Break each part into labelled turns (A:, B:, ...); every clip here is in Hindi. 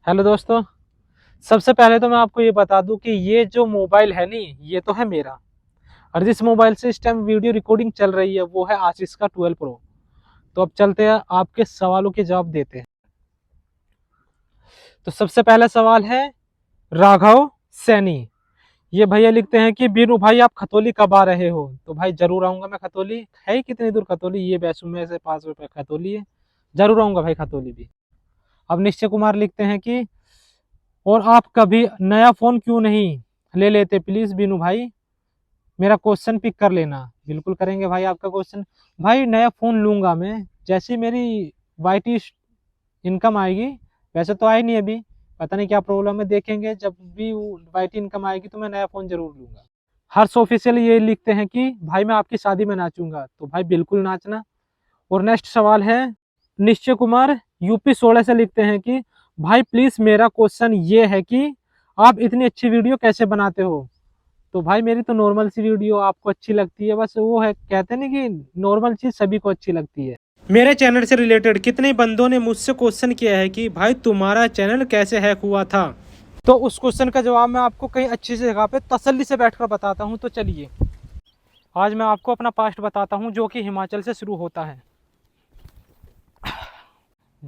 A: हेलो दोस्तों। सबसे पहले तो मैं आपको ये बता दूं कि ये जो मोबाइल है नी, ये तो है मेरा। और जिस मोबाइल से इस टाइम वीडियो रिकॉर्डिंग चल रही है वो है आशीष का 12 प्रो। तो अब चलते हैं आपके सवालों के जवाब देते हैं। तो सबसे पहला सवाल है राघव सैनी। ये भैया लिखते हैं कि बीनू भाई आप खतौली कब आ रहे हो। तो भाई जरूर आऊंगा मैं खतौली। है ही कितनी दूर खतौली, ये बैसू में से 5 रुपए खतौली है। जरूर आऊंगा भाई खतौली भी। अब निश्चय कुमार लिखते हैं कि और आप कभी नया फोन क्यों नहीं ले लेते प्लीज बीनू भाई, मेरा क्वेश्चन पिक कर लेना। बिल्कुल करेंगे भाई आपका क्वेश्चन। भाई नया फोन लूंगा मैं जैसी मेरी वाईटी इनकम आएगी। वैसे तो आई नहीं अभी, पता नहीं क्या प्रॉब्लम है, देखेंगे जब भी वाईटी इनकम आएगी तो मैं नया फोन जरूर लूंगा। हर्ष ऑफिशियल ये लिखते हैं कि भाई मैं आपकी शादी में नाचूंगा। तो भाई बिल्कुल नाचना। और नेक्स्ट सवाल है निश्चय कुमार यूपी 16 से लिखते हैं कि भाई प्लीज मेरा क्वेश्चन ये है कि आप इतनी अच्छी वीडियो कैसे बनाते हो। तो भाई मेरी तो नॉर्मल सी वीडियो आपको अच्छी लगती है, बस वो है, कहते हैं ना कि नॉर्मल चीज सभी को अच्छी लगती है। मेरे चैनल से रिलेटेड कितने बंदों ने मुझसे क्वेश्चन किया है कि भाई तुम्हारा चैनल कैसे हैक हुआ था। तो उस क्वेश्चन का जवाब मैं आपको कहीं अच्छी सी जगह पे तसल्ली से बैठकर बताता हूँ। तो चलिए आज मैं आपको अपना पास्ट बताता हूँ जो कि हिमाचल से शुरू होता है।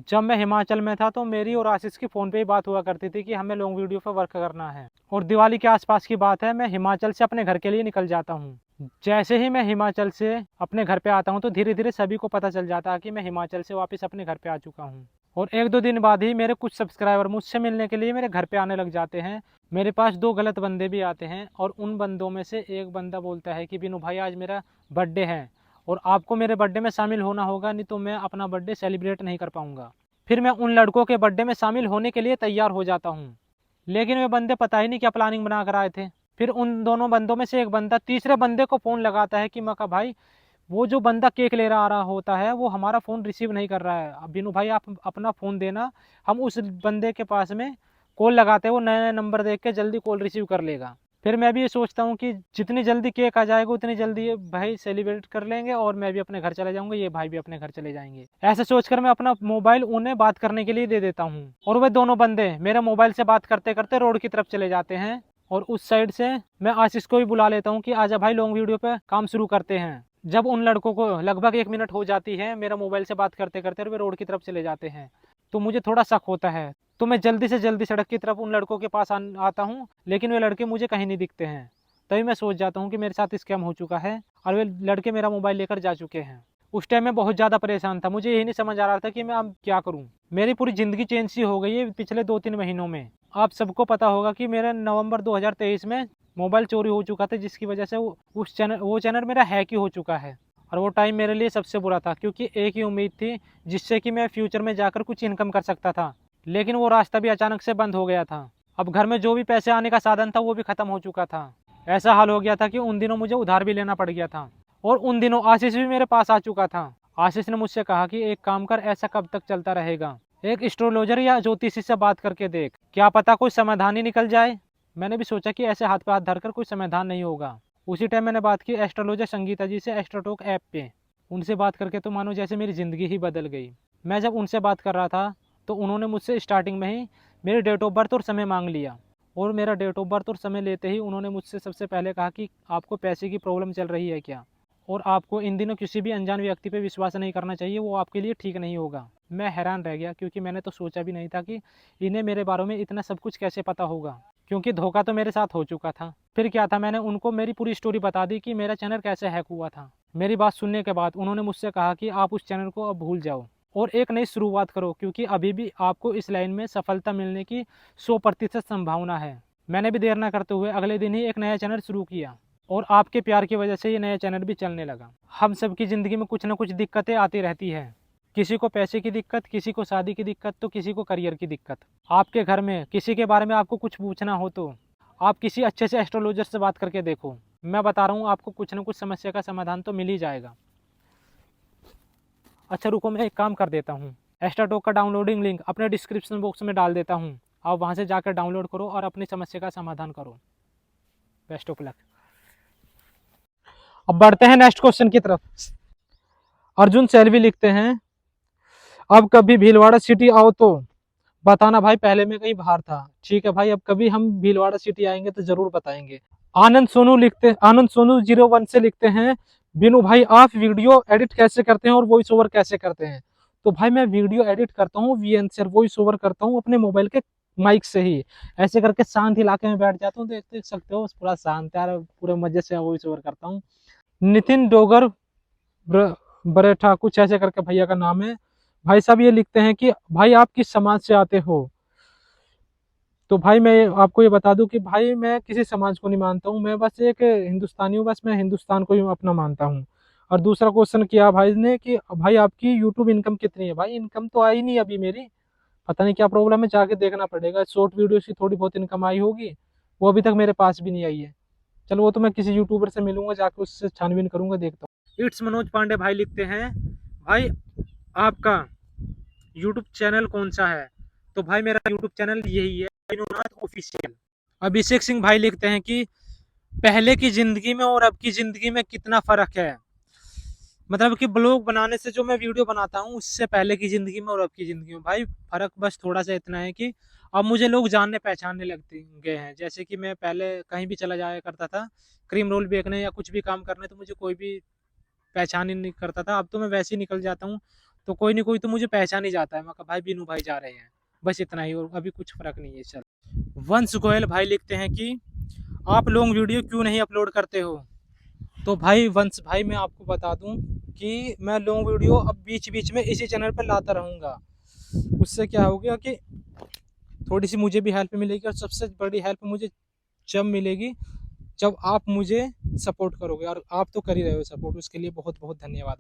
A: जब मैं हिमाचल में था तो मेरी और आशीष की फ़ोन पे ही बात हुआ करती थी कि हमें लॉन्ग वीडियो पर वर्क करना है। और दिवाली के आसपास की बात है, मैं हिमाचल से अपने घर के लिए निकल जाता हूँ। जैसे ही मैं हिमाचल से अपने घर पे आता हूँ तो धीरे धीरे सभी को पता चल जाता है कि मैं हिमाचल से वापस अपने घर पे आ चुका हूँ। और 1-2 दिन बाद ही मेरे कुछ सब्सक्राइबर मुझसे मिलने के लिए मेरे घर पे आने लग जाते हैं। मेरे पास 2 गलत बंदे भी आते हैं और उन बंदों में से एक बंदा बोलता है कि बिनू भाई आज मेरा बर्थडे है और आपको मेरे बर्थडे में शामिल होना होगा, नहीं तो मैं अपना बर्थडे सेलिब्रेट नहीं कर पाऊंगा। फिर मैं उन लड़कों के बर्थडे में शामिल होने के लिए तैयार हो जाता हूँ, लेकिन वे बंदे पता ही नहीं क्या प्लानिंग बना कर आए थे। फिर उन दोनों बंदों में से एक बंदा तीसरे बंदे को फ़ोन लगाता है कि मैं कहा भाई वो जो बंदा केक ले रहा होता है वो हमारा फ़ोन रिसीव नहीं कर रहा है, अब बिनू भाई आप अपना फ़ोन देना, हम उस बंदे के पास में कॉल लगाते हैं, वो नया नया नंबर देख के जल्दी कॉल रिसीव कर लेगा। फिर मैं भी ये सोचता हूँ कि जितनी जल्दी केक आ जाएगा उतनी जल्दी ये भाई सेलिब्रेट कर लेंगे और मैं भी अपने घर चले जाऊंगा, ये भाई भी अपने घर चले जाएंगे। ऐसे सोचकर मैं अपना मोबाइल उन्हें बात करने के लिए दे देता हूँ और वे दोनों बंदे मेरे मोबाइल से बात करते करते रोड की तरफ चले जाते हैं। और उस साइड से मैं आशीष को भी बुला लेता हूँ कि आजा भाई लॉन्ग वीडियो पे काम शुरू करते हैं। जब उन लड़कों को लगभग 1 मिनट हो जाती है मेरा मोबाइल से बात करते करते वे रोड की तरफ चले जाते हैं, तो मुझे थोड़ा शक होता है। तो मैं जल्दी से जल्दी सड़क की तरफ उन लड़कों के पास आता हूँ, लेकिन वे लड़के मुझे कहीं नहीं दिखते हैं। तभी मैं सोच जाता हूँ कि मेरे साथ स्कैम हो चुका है और वे लड़के मेरा मोबाइल लेकर जा चुके हैं। उस टाइम मैं बहुत ज़्यादा परेशान था, मुझे यही नहीं समझ आ रहा था कि मैं अब क्या करूँ। मेरी पूरी ज़िंदगी चेंज सी हो गई है पिछले 2-3 महीनों में। आप सबको पता होगा कि मेरा नवंबर 2023 में मोबाइल चोरी हो चुका था, जिसकी वजह से वो चैनल मेरा हैक ही हो चुका है। और वो टाइम मेरे लिए सबसे बुरा था क्योंकि एक ही उम्मीद थी जिससे कि मैं फ्यूचर में जाकर कुछ इनकम कर सकता था, लेकिन वो रास्ता भी अचानक से बंद हो गया था। अब घर में जो भी पैसे आने का साधन था वो भी खत्म हो चुका था। ऐसा हाल हो गया था कि उन दिनों मुझे उधार भी लेना पड़ गया था। और उन दिनों आशीष भी मेरे पास आ चुका था। आशीष ने मुझसे कहा कि एक काम कर, ऐसा कब तक चलता रहेगा, एक एस्ट्रोलॉजर या ज्योतिषी से बात करके देख, क्या पता कोई समाधान ही निकल जाए। मैंने भी सोचा कि ऐसे हाथ पे हाथ धरकर कोई समाधान नहीं होगा। उसी टाइम मैंने बात की एस्ट्रोलॉजर संगीता जी से एस्ट्रोटॉक ऐप पे। उनसे बात करके तो मानो जैसे मेरी ज़िंदगी ही बदल गई। मैं जब उनसे बात कर रहा था तो उन्होंने मुझसे स्टार्टिंग में ही मेरी डेट ऑफ बर्थ और समय मांग लिया। और मेरा डेट ऑफ बर्थ और समय लेते ही उन्होंने मुझसे सबसे पहले कहा कि आपको पैसे की प्रॉब्लम चल रही है क्या, और आपको इन दिनों किसी भी अनजान व्यक्ति पे विश्वास नहीं करना चाहिए, वो आपके लिए ठीक नहीं होगा। मैं हैरान रह गया क्योंकि मैंने तो सोचा भी नहीं था कि इन्हें मेरे बारे में इतना सब कुछ कैसे पता होगा, क्योंकि धोखा तो मेरे साथ हो चुका था। फिर क्या था, मैंने उनको मेरी पूरी स्टोरी बता दी कि मेरा चैनल कैसे हैक हुआ था। मेरी बात सुनने के बाद उन्होंने मुझसे कहा कि आप उस चैनल को अब भूल जाओ और एक नई शुरुआत करो, क्योंकि अभी भी आपको इस लाइन में सफलता मिलने की 100% संभावना है। मैंने भी देर न करते हुए अगले दिन ही एक नया चैनल शुरू किया और आपके प्यार की वजह से ये नया चैनल भी चलने लगा। हम सबकी ज़िंदगी में कुछ ना कुछ दिक्कतें आती रहती है, किसी को पैसे की दिक्कत, किसी को शादी की दिक्कत, तो किसी को करियर की दिक्कत। आपके घर में किसी के बारे में आपको कुछ पूछना हो तो आप किसी अच्छे से एस्ट्रोलॉजर से बात करके देखो। मैं बता रहा हूँ आपको कुछ ना कुछ समस्या का समाधान तो मिल ही जाएगा। अच्छा रुको, मैं एक काम कर देता हूँ, एस्ट्राटॉक का डाउनलोडिंग लिंक अपने डिस्क्रिप्शन बॉक्स में डाल देता हूँ। आप वहाँ से जाकर डाउनलोड करो और अपनी समस्या का समाधान करो। Best of luck. अब बढ़ते हैं नेक्स्ट क्वेश्चन की तरफ। अर्जुन सैलवी लिखते हैं अब कभी भीलवाड़ा सिटी आओ तो बताना भाई, पहले मैं कहीं बाहर था। ठीक है भाई, अब कभी हम भीलवाड़ा सिटी आएंगे तो जरूर बताएंगे। आनंद सोनू 01 से लिखते हैं, बिनू भाई आप वीडियो एडिट कैसे करते हैं और वॉइस ओवर कैसे करते हैं? तो भाई मैं वीडियो एडिट करता हूँ वीएन से, वॉइस ओवर करता हूँ अपने मोबाइल के माइक से ही। ऐसे करके शांत इलाके में बैठ जाता हूँ, देख सकते हो पूरा शांत यार, पूरे मजे से वॉइस ओवर करता हूँ। नितिन डोगर बरेठा कुछ ऐसे करके भैया का नाम है। भाई साहब ये लिखते हैं कि भाई आप किस समाज से आते हो? तो भाई मैं आपको ये बता दूं कि भाई मैं किसी समाज को नहीं मानता हूँ, मैं बस एक हिंदुस्तानी हूँ, बस मैं हिंदुस्तान को ही अपना मानता हूँ। और दूसरा क्वेश्चन किया भाई ने कि भाई आपकी यूट्यूब इनकम कितनी है? भाई इनकम तो आई नहीं अभी मेरी, पता नहीं क्या प्रॉब्लम है, जाके देखना पड़ेगा। शॉर्ट वीडियो की थोड़ी बहुत इनकम आई होगी, वो अभी तक मेरे पास भी नहीं आई है। चलो वो तो मैं किसी यूट्यूबर से मिलूंगा, जाके उससे छानबीन करूंगा, देखता हूँ। इट्स मनोज पांडे भाई लिखते हैं, भाई आपका यूट्यूब चैनल कौन सा है? तो भाई मेरा यूट्यूब चैनल यही है, विनोनाथ ऑफिशियल। अभिषेक सिंह भाई लिखते हैं कि पहले की जिंदगी में और अब की जिंदगी में कितना फर्क है? मतलब कि ब्लॉग बनाने से जो मैं वीडियो बनाता हूँ उससे पहले की जिंदगी में और अब की जिंदगी में भाई फर्क बस थोड़ा सा इतना है कि अब मुझे लोग जानने पहचानने लगते गए हैं। जैसे कि मैं पहले कहीं भी चला जाया करता था क्रीम रोल बेचने या कुछ भी काम करने, तो मुझे कोई भी पहचान ही नहीं करता था। अब तो मैं वैसे ही निकल जाता हूँ तो कोई नहीं कोई तो मुझे पहचान ही जाता है, मैं कहा भाई बीनू भाई जा रहे हैं, बस इतना ही, और अभी कुछ फर्क नहीं है। चल, वंश गोयल भाई लिखते हैं कि आप लॉन्ग वीडियो क्यों नहीं अपलोड करते हो? तो भाई वंश भाई मैं आपको बता दूं कि मैं लॉन्ग वीडियो अब बीच बीच में इसी चैनल पर लाता रहूँगा। उससे क्या हो गया कि थोड़ी सी मुझे भी हेल्प मिलेगी, और सबसे बड़ी हेल्प मुझे जब मिलेगी जब आप मुझे सपोर्ट करोगे, और आप तो कर ही रहे हो सपोर्ट, उसके लिए बहुत बहुत धन्यवाद।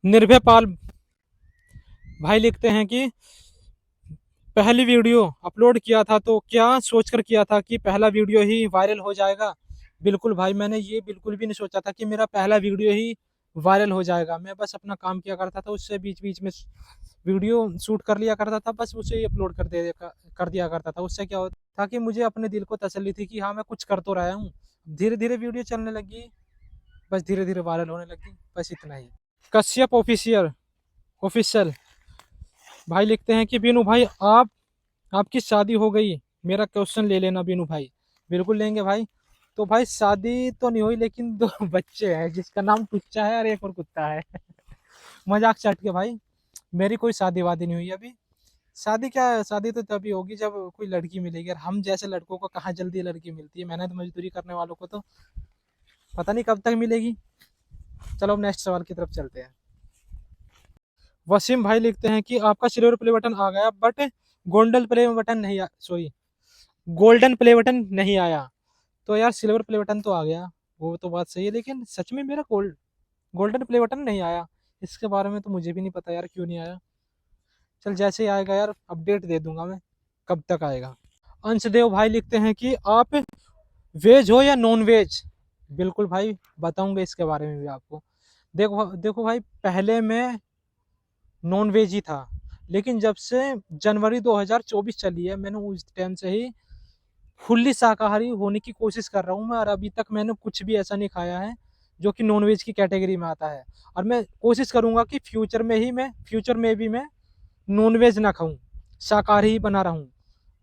A: निर्भय पाल भाई लिखते हैं कि पहली वीडियो अपलोड किया था तो क्या सोचकर किया था कि पहला वीडियो ही वायरल हो जाएगा? बिल्कुल भाई, मैंने ये बिल्कुल भी नहीं सोचा था कि मेरा पहला वीडियो ही वायरल हो जाएगा। मैं बस अपना काम किया करता था, उससे बीच बीच में वीडियो शूट कर लिया करता था, बस उसे ही अपलोड कर दिया करता था। उससे क्या होता था कि मुझे अपने दिल को तसल्ली थी कि हाँ मैं कुछ कर तो रहा हूँ। धीरे धीरे वीडियो चलने लगी, बस धीरे धीरे वायरल होने लगी, बस इतना ही। कश्यप ऑफिशियल भाई लिखते हैं कि बीनू भाई आपकी शादी हो गई? मेरा क्वेश्चन ले लेना बीनू भाई। बिल्कुल लेंगे भाई। तो भाई शादी तो नहीं हुई, लेकिन दो बच्चे हैं, जिसका नाम टुच्चा है और एक और कुत्ता है। मजाक चट के भाई, मेरी कोई शादी वादी नहीं हुई अभी। शादी क्या है, शादी तो तभी होगी जब कोई लड़की मिलेगी, और हम जैसे लड़कों को कहाँ जल्दी लड़की मिलती है, मेहनत मजदूरी करने वालों को तो पता नहीं कब तक मिलेगी। चलो अब नेक्स्ट सवाल की तरफ चलते हैं। वसीम भाई लिखते हैं कि आपका सिल्वर प्ले बटन आ गया बट गोल्डन प्ले बटन नहीं सॉरी गोल्डन प्ले बटन नहीं आया। तो यार सिल्वर प्ले बटन तो आ गया, वो तो बात सही है, लेकिन सच में मेरा गोल्डन प्ले बटन नहीं आया, इसके बारे में तो मुझे भी नहीं पता यार क्यों नहीं आया। चल जैसे ही आएगा यार अपडेट दे दूंगा मैं, कब तक आएगा। अंशदेव भाई लिखते हैं कि आप वेज हो या नॉन वेज? बिल्कुल भाई, बताऊंगा इसके बारे में भी आपको। देखो देखो भाई, पहले मैं नॉन वेज ही था, लेकिन जब से जनवरी 2024 चली है, मैंने उस टाइम से ही फुल्ली शाकाहारी होने की कोशिश कर रहा हूँ मैं, और अभी तक मैंने कुछ भी ऐसा नहीं खाया है जो कि नॉनवेज की कैटेगरी में आता है। और मैं कोशिश करूँगा कि फ्यूचर में भी मैं नॉनवेज ना खाऊं, शाकाहारी ही बना रहूं।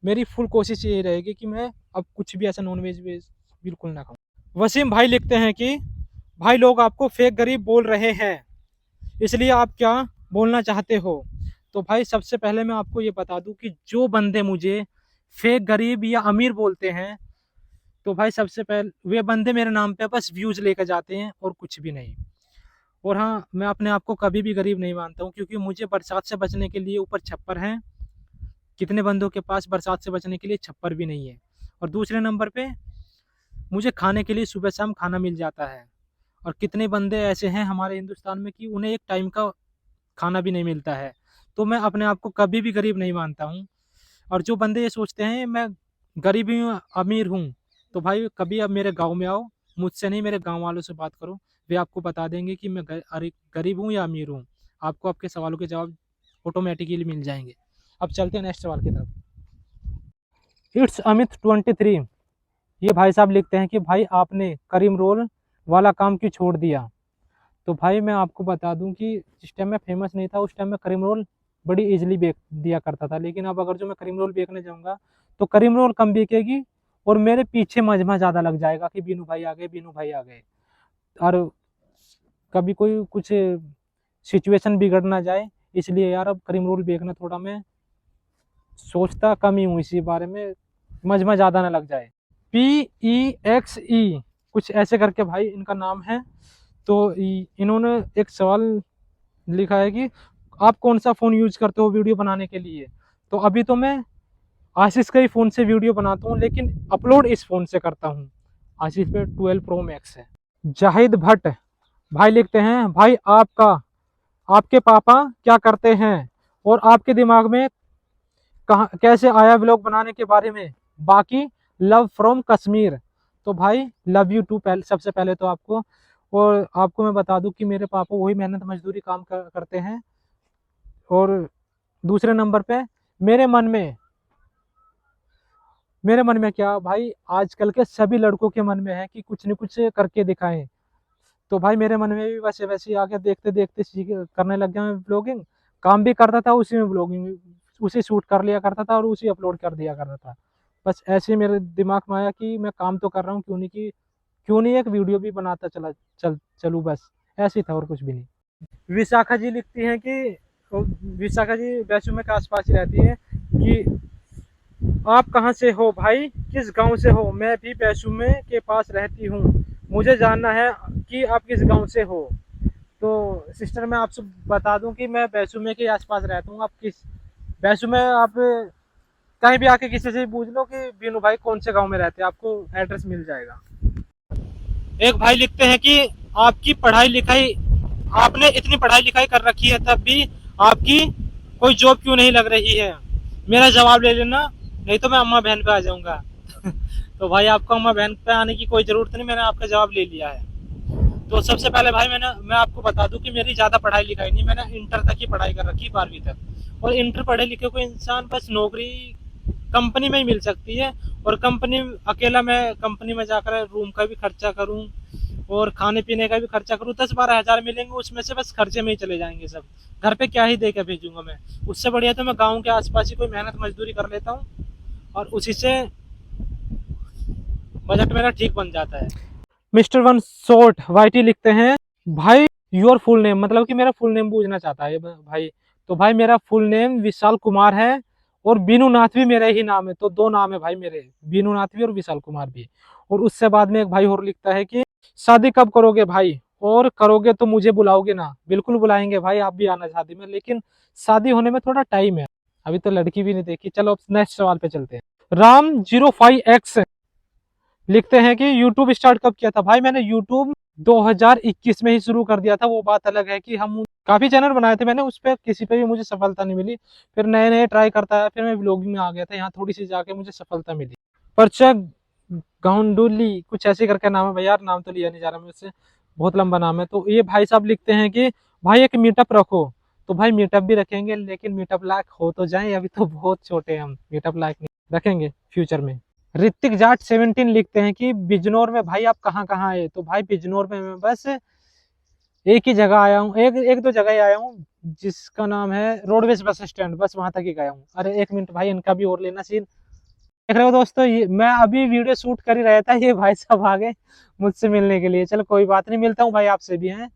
A: मेरी फुल कोशिश यही रहेगी कि मैं अब कुछ भी ऐसा नॉनवेज वेज बिल्कुल ना खाऊं। वसीम भाई लिखते हैं कि भाई लोग आपको फेक गरीब बोल रहे हैं, इसलिए आप क्या बोलना चाहते हो? तो भाई सबसे पहले मैं आपको ये बता दूं कि जो बंदे मुझे फेक गरीब या अमीर बोलते हैं, तो भाई सबसे पहले वे बंदे मेरे नाम पे बस व्यूज लेकर जाते हैं और कुछ भी नहीं। और हाँ, मैं अपने आप को कभी भी गरीब नहीं मानता हूँ, क्योंकि मुझे बरसात से बचने के लिए ऊपर छप्पर है, कितने बंदों के पास बरसात से बचने के लिए छप्पर भी नहीं है। और दूसरे नंबर पे मुझे खाने के लिए सुबह शाम खाना मिल जाता है, और कितने बंदे ऐसे हैं हमारे हिंदुस्तान में कि उन्हें एक टाइम का खाना भी नहीं मिलता है। तो मैं अपने आप को कभी भी गरीब नहीं मानता हूँ। और जो बंदे ये सोचते हैं मैं गरीब हूँ अमीर हूँ, तो भाई कभी अब मेरे गांव में आओ, मुझसे नहीं मेरे गांव वालों से बात करो, वे आपको बता देंगे कि मैं गरीब हूँ या अमीर हूँ। आपको आपके सवालों के जवाब ऑटोमेटिकली मिल जाएंगे। अब चलते हैं नेक्स्ट सवाल की तरफ। इट्स अमित 23 ये भाई साहब लिखते हैं कि भाई आपने करीम रोल वाला काम क्यों छोड़ दिया? तो भाई मैं आपको बता दूं कि जिस टाइम मैं फेमस नहीं था उस टाइम मैं करीम रोल बड़ी इजीली बेच दिया करता था। लेकिन अब अगर जो मैं क्रीम रोल बेचने जाऊंगा तो क्रीम रोल कम बिकेगी और मेरे पीछे मजमा ज़्यादा लग जाएगा कि बीनू भाई आ गए, बीनू भाई आ गए। और कभी कोई कुछ सिचुएशन बिगड़ ना जाए, इसलिए यार अब क्रीम रोल बेचना थोड़ा मैं सोचता कम ही हूँ इसी बारे में, मजमा ज़्यादा ना लग जाए। PEXE कुछ ऐसे करके भाई इनका नाम है। तो इन्होंने एक सवाल लिखा है कि आप कौन सा फ़ोन यूज करते हो वीडियो बनाने के लिए। तो अभी तो मैं आशीष के ही फ़ोन से वीडियो बनाता हूँ, लेकिन अपलोड इस फ़ोन से करता हूँ। आशीष पे 12 प्रो मैक्स है। जाहिद भट्ट भाई लिखते हैं, भाई आपके पापा क्या करते हैं और आपके दिमाग में कहाँ कैसे आया व्लॉग बनाने के बारे में, बाकी लव फ्रॉम कश्मीर। तो भाई लव यू टू, पहले सबसे पहले तो आपको। और आपको मैं बता दूं कि मेरे पापा वही मेहनत मजदूरी काम करते हैं। और दूसरे नंबर पे मेरे मन में क्या भाई, आजकल के सभी लड़कों के मन में है कि कुछ न कुछ करके दिखाएं। तो भाई मेरे मन में भी वैसे वैसे आके देखते देखते सीख करने लग गया मैं ब्लॉगिंग। काम भी करता था उसी में, ब्लॉगिंग उसी शूट कर लिया करता था और उसी अपलोड कर दिया करता था। बस ऐसे ही मेरे दिमाग में आया कि मैं काम तो कर रहा हूँ, क्यों नहीं एक वीडियो भी बनाता चलूँ, बस ऐसे ही था और कुछ भी नहीं। विशाखा जी लिखती हैं कि विशाखा जी वैष्णो में के आसपास ही रहती है कि आप कहाँ से हो भाई, किस गांव से हो। मैं भी वैष्णो के पास रहती हूँ, मुझे जानना है कि आप किस गांव से हो। तो सिस्टर मैं आपसे बता दूं कि मैं वैष्णो के आसपास रहता हूँ। आप किस वैष्णो में, आप कहीं भी आके किसी से पूछ लो कि बीनू भाई कौन से गांव में रहते हैं, आपको एड्रेस मिल जाएगा। एक भाई लिखते हैं कि आपकी पढ़ाई लिखाई, आपने इतनी पढ़ाई लिखाई कर रखी है तब भी आपकी कोई जॉब क्यों नहीं लग रही है। मेरा जवाब ले लेना, नहीं तो मैं अम्मा बहन पे आ जाऊंगा। तो भाई आपको अम्मा बहन पे आने की कोई जरूरत नहीं, मैंने आपका जवाब ले लिया है। तो सबसे पहले भाई मैं आपको बता दूं कि मेरी ज़्यादा पढ़ाई लिखाई नहीं, मैंने इंटर तक ही पढ़ाई कर रखी, 12वीं तक। और इंटर पढ़े लिखे को इंसान बस नौकरी कंपनी में ही मिल सकती है। और कंपनी अकेला मैं कंपनी में जाकर रूम का भी खर्चा करूं और खाने पीने का भी खर्चा करूं, 10-12 हज़ार मिलेंगे, उसमें से बस खर्चे में ही चले जाएंगे सब। घर पे क्या ही दे के भेजूंगा मैं। उससे बढ़िया तो मैं गाँव के आसपास ही कोई मेहनत मजदूरी कर लेता हूँ और उसी से बजट मेरा ठीक बन जाता है। मिस्टर वन शॉर्ट वाईटी लिखते हैं, भाई योर फुल नेम, मतलब कि मेरा फुल नेम पूछना चाहता है भाई। तो भाई मेरा फुल नेम विशाल कुमार है और बीनू नाथ भी मेरा ही नाम है। तो दो नाम है भाई मेरे, बीनू नाथ भी और विशाल कुमार भी। और उससे बाद में एक भाई और लिखता है कि शादी कब करोगे भाई, और करोगे तो मुझे बुलाओगे ना। बिल्कुल बुलाएंगे भाई, आप भी आना शादी में, लेकिन शादी होने में थोड़ा टाइम है, अभी तो लड़की भी नहीं देखी। चलो नेक्स्ट सवाल पे चलते हैं। Ram05X लिखते हैं कि यूट्यूब स्टार्ट कब किया था। भाई मैंने यूट्यूब 2021 में ही शुरू कर दिया था। वो बात अलग है कि हम काफी चैनल बनाए थे मैंने, उस पर किसी पे भी मुझे सफलता नहीं मिली। फिर नए नए ट्राई करता है, फिर मैं व्लॉगिंग में आ गया था, यहाँ थोड़ी सी जाके मुझे सफलता मिली। परचा गाउंडुली कुछ ऐसे करके नाम है भाई, यार नाम तो लिया नहीं जा रहा मुझसे, बहुत लंबा नाम है। तो ये भाई साहब लिखते हैं कि भाई एक मीटअप रखो। तो भाई मीटअप भी रखेंगे, लेकिन मीटअप लायक हो तो जाए, अभी तो बहुत छोटे हैं हम, मीटअप लायक नहीं, रखेंगे फ्यूचर में। ऋतिक जाट 17 लिखते हैं कि बिजनौर में भाई आप कहाँ कहाँ आए। तो भाई बिजनौर में मैं बस एक ही जगह आया हूँ, एक दो जगह ही आया हूँ, जिसका नाम है रोडवेज बस स्टैंड, बस वहां तक ही गया हूँ। अरे एक मिनट भाई, इनका भी और लेना सीन। देख रहे हो दोस्तों, ये मैं अभी वीडियो शूट कर ही रहा था, ये भाई साहब आ गए मुझसे मिलने के लिए। चलो कोई बात नहीं, मिलता हूँ भाई आपसे भी, हैं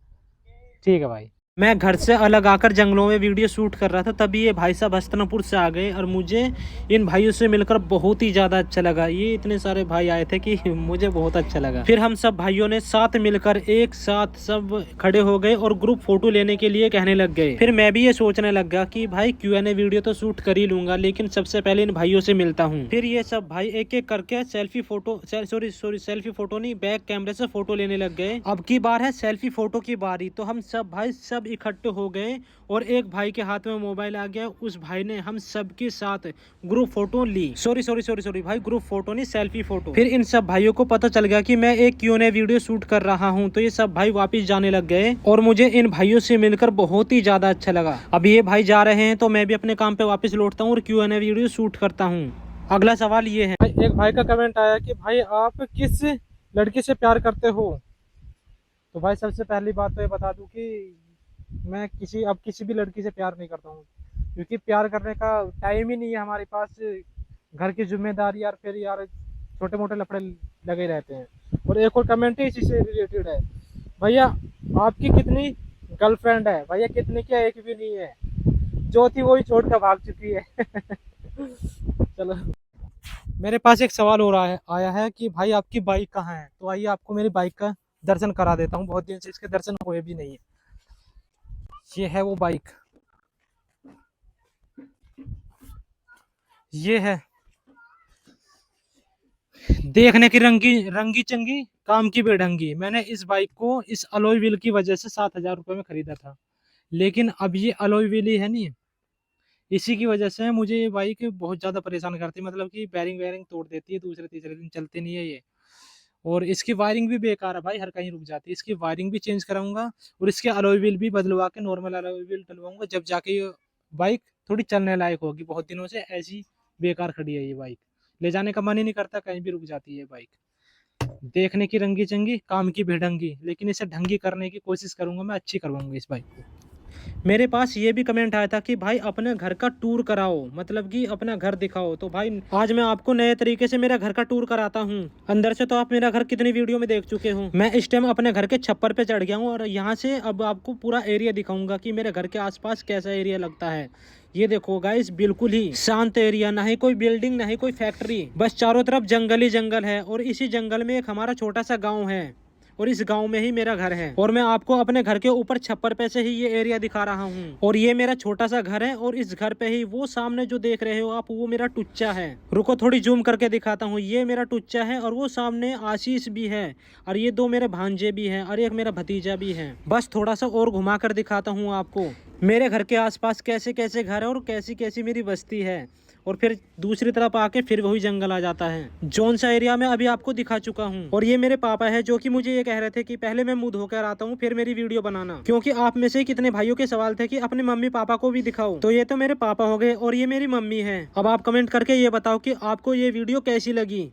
A: ठीक है भाई। मैं घर से अलग आकर जंगलों में वीडियो शूट कर रहा था, तभी ये भाई साहब हस्तनापुर से आ गए और मुझे इन भाइयों से मिलकर बहुत ही ज़्यादा अच्छा लगा। ये इतने सारे भाई आए थे कि मुझे बहुत अच्छा लगा। फिर हम सब भाइयों ने साथ मिलकर एक साथ सब खड़े हो गए और ग्रुप फोटो लेने के लिए कहने लग गए। फिर मैं भी ये सोचने लग गया कि भाई Q&A वीडियो तो शूट कर ही लूंगा, लेकिन सबसे पहले इन भाइयों से मिलता हूँ। फिर ये सब भाई एक एक करके सेल्फी फोटो नहीं, बैक कैमरे से फोटो लेने लग गए। अब की बार है सेल्फी फोटो की बारी। तो हम सब भाई सब इकट्ठे हो गए और एक भाई के हाथ में मोबाइल आ गया, उस भाई ने हम सब के साथ ग्रुप फोटो ली। सॉरी भाई, ग्रुप फोटो नहीं, सेल्फी फोटो। फिर इन सब भाइयों को पता चल गया कि मैं एक Q&A वीडियो शूट कर रहा हूं, तो ये सब भाई वापस जाने लग गए और मुझे इन भाइयों से मिलकर बहुत ही ज्यादा अच्छा लगा। अब ये भाई जा रहे हैं तो मैं भी अपने काम पे वापस लौटता हूँ और Q&A वीडियो शूट करता हूँ। अगला सवाल ये है, एक भाई का कमेंट आया कि भाई आप किस लड़की से प्यार करते हो। तो भाई सबसे पहली बात तो ये बता दूं कि मैं किसी भी लड़की से प्यार नहीं करता हूँ, क्योंकि प्यार करने का टाइम ही नहीं है हमारे पास। घर की जिम्मेदारी यार, फिर यार छोटे मोटे लफड़े लगे रहते हैं। और एक और कमेंट है इसी से रिलेटेड है, भैया आपकी कितनी गर्लफ्रेंड है? भैया कितनी, क्या एक भी नहीं है, जो थी वही छोड़ कर भाग चुकी है। चलो, मेरे पास एक सवाल और आया है कि भाई आपकी बाइक कहाँ है? तो आइए आपको मेरी बाइक का दर्शन करा देता हूँ, बहुत दिन से इसके दर्शन हुए भी नहीं है। ये है वो बाइक, ये है देखने की रंगी रंगी चंगी, काम की बेढंगी। मैंने इस बाइक को इस अलॉय व्हील की वजह से 7,000 रुपये में खरीदा था, लेकिन अब ये अलॉय व्हील ही है नहीं, इसी की वजह से मुझे ये बाइक बहुत ज़्यादा परेशान करती है। मतलब कि बैरिंग वैरिंग तोड़ देती है, दूसरे तीसरे दिन चलती नहीं है ये। और इसकी वायरिंग भी बेकार है भाई, हर कहीं रुक जाती है। इसकी वायरिंग भी चेंज कराऊंगा और इसके अलॉय व्हील भी बदलवा के नॉर्मल अलॉय व्हील डलवाऊंगा, जब जाके ये बाइक थोड़ी चलने लायक होगी। बहुत दिनों से ऐसी बेकार खड़ी है ये बाइक, ले जाने का मन ही नहीं करता, कहीं भी रुक जाती है बाइक। देखने की रंगी चंगी, काम की बेढंगी, लेकिन इसे ढंगी करने की कोशिश करूंगा, मैं अच्छी करवाऊंगा इस बाइक को। मेरे पास ये भी कमेंट आया था कि भाई अपने घर का टूर कराओ, मतलब कि अपना घर दिखाओ। तो भाई आज मैं आपको नए तरीके से मेरा घर का टूर कराता हूँ। अंदर से तो आप मेरा घर कितनी वीडियो में देख चुके हो। मैं इस टाइम अपने घर के छप्पर पे चढ़ गया हूँ और यहाँ से अब आपको पूरा एरिया दिखाऊंगा कि मेरे घर के आसपास कैसा एरिया लगता है। ये देखो गाइस, बिल्कुल ही शांत एरिया, ना ही कोई बिल्डिंग ना ही कोई फैक्ट्री, बस चारों तरफ जंगल ही जंगल है। और इसी जंगल में एक हमारा छोटा सा गाँव है और इस गांव में ही मेरा घर है। और मैं आपको अपने घर के ऊपर छप्पर पे से ही ये एरिया दिखा रहा हूँ। और ये मेरा छोटा सा घर है और इस घर पे ही वो सामने जो देख रहे हो आप, वो मेरा टुच्चा है। रुको थोड़ी जूम करके दिखाता हूँ। ये मेरा टुच्चा है और वो सामने आशीष भी है और ये दो मेरे भांजे भी हैं और एक मेरा भतीजा भी है। बस थोड़ा सा और घुमा कर दिखाता हूँ आपको मेरे घर के आसपास कैसे कैसे घर है और कैसी कैसी मेरी बस्ती है। और फिर दूसरी तरफ आके फिर वही जंगल आ जाता है, जोन सा एरिया में अभी आपको दिखा चुका हूँ। और ये मेरे पापा है जो कि मुझे ये कह रहे थे कि पहले मैं मुंह धोकर आता हूँ फिर मेरी वीडियो बनाना, क्योंकि आप में से कितने भाइयों के सवाल थे कि अपने मम्मी पापा को भी दिखाओ। तो ये तो मेरे पापा हो गए और ये मेरी मम्मी है। अब आप कमेंट करके ये बताओ कि आपको ये वीडियो कैसी लगी।